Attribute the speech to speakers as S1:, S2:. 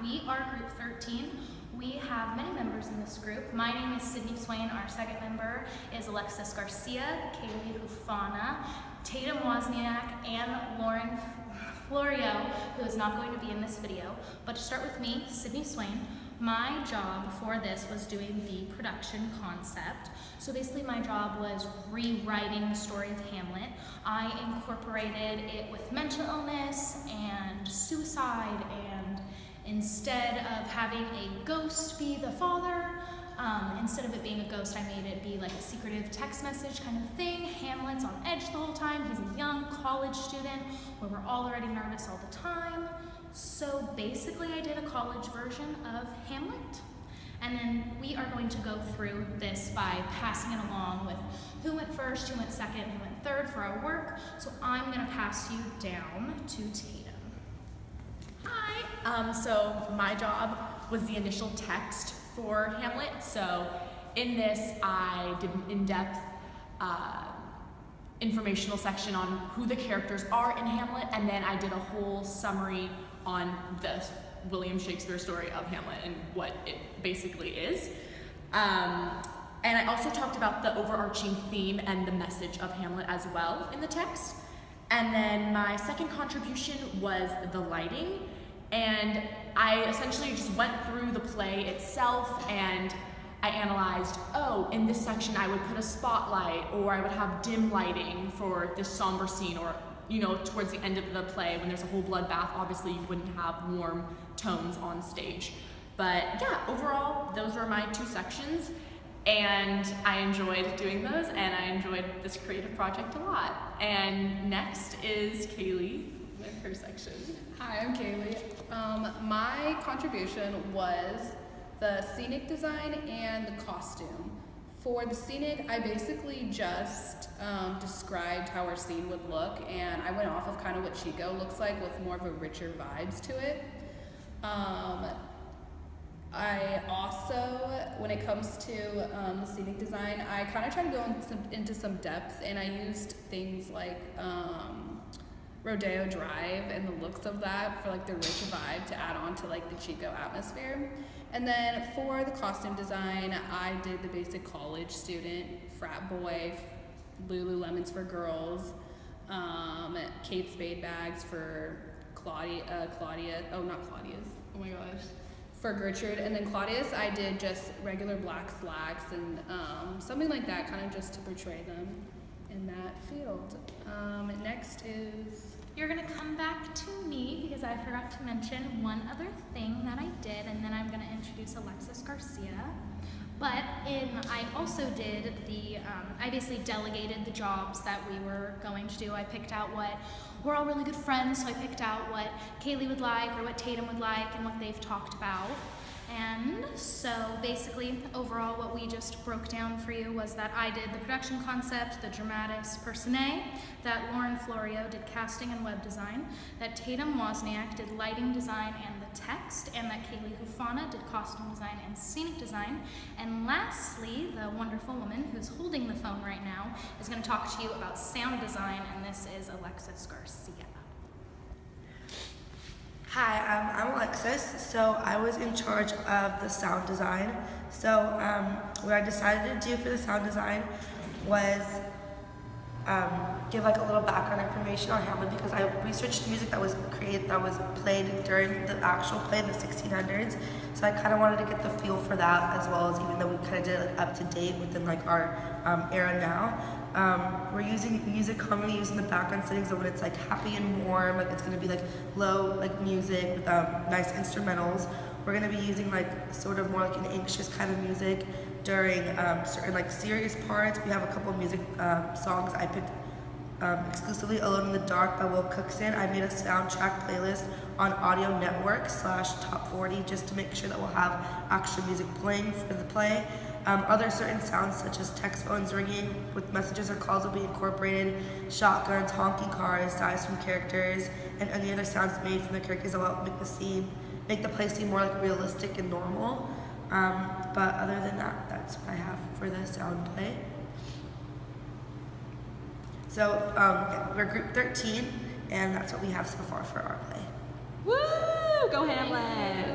S1: We are group 13. We have many members in this group. My name is Sydney Swain. Our second member is Alexis Garcia, Kaylee Hufana, Tatum Wozniak, and Lauren Florio, who is not going to be in this video. But to start with me, Sydney Swain, my job for this was doing the production concept. So basically my job was rewriting the story of Hamlet. I incorporated it with mental illness and suicide, and instead of having a ghost be the father, instead of it being a ghost, I made it be like a secretive text message kind of thing. Hamlet's on edge the whole time. He's a young college student where we're all already nervous all the time. So basically I did a college version of Hamlet. And then we are going to go through this by passing it along with who went first, who went second, who went third for our work. So I'm gonna pass you down to Tatum.
S2: Hi, so my job was the initial text for Hamlet. So in this, I did an in-depth informational section on who the characters are in Hamlet, and then I did a whole summary on the William Shakespeare story of Hamlet and what it basically is. And I also talked about the overarching theme and the message of Hamlet as well in the text. And then my second contribution was the lighting. And I essentially just went through the play itself and I analyzed, oh, in this section I would put a spotlight, or I would have dim lighting for this somber scene, or towards the end of the play when there's a whole bloodbath, obviously you wouldn't have warm tones on stage. But yeah, overall, those were my two sections, and I enjoyed doing those, and I enjoyed this creative project a lot. And next is Kaylee with her section.
S3: Hi, I'm Kaylee. My contribution was the scenic design and the costume. For the scenic, I basically just described how our scene would look, and I went off of kind of what Chico looks like with more of a richer vibes to it. I also, when it comes to the scenic design, I kind of try to go into some depth, and I used things like Rodeo Drive and the looks of that for like the rich vibe to add on to like the Chico atmosphere. And then for the costume design, I did the basic college student, frat boy, Lululemons for girls, Kate Spade bags for Claudia, oh not Claudia's, oh my gosh, for Gertrude. And then Claudia's, I did just regular black slacks and something like that, kind of just to portray them in that field. Next is...
S1: You're gonna come back to me because I forgot to mention one other thing that I did, and then I'm gonna introduce Alexis Garcia. But I also did I basically delegated the jobs that we were going to do. I picked out we're all really good friends, so I picked out what Kaylee would like or what Tatum would like and what they've talked about. And so basically, overall, what we just broke down for you was that I did the production concept, the dramatis personae, that Lauren Florio did casting and web design, that Tatum Wozniak did lighting design and the text, and that Kaylee Hufana did costume design and scenic design. And lastly, the wonderful woman who's holding the phone right now is going to talk to you about sound design, and this is Alexis Garcia.
S4: Hi, I'm Alexis. So I was in charge of the sound design. So what I decided to do for the sound design was give like a little background information on Hamlet, because I researched music that was played during the actual play in the 1600s. So I kind of wanted to get the feel for that, as well as, even though we kind of did it like up to date within like our era now. We're using music commonly using the background settings of when it's like happy and warm, like it's gonna be like low like music with nice instrumentals. We're gonna be using like sort of more like an anxious kind of music during certain like serious parts. We have a couple of music songs I picked exclusively. Alone in the Dark by Will Cookson. I made a soundtrack playlist on Audio Network /Top 40 just to make sure that we'll have actual music playing for the play. Other certain sounds such as text phones ringing with messages or calls will be incorporated, shotguns, honking cars, sighs from characters, and any other sounds made from the characters that will make the play seem more like realistic and normal. But other than that, that's what I have for the sound play. So we're group 13, and that's what we have so far for our play.
S2: Woo! Go Hamlet!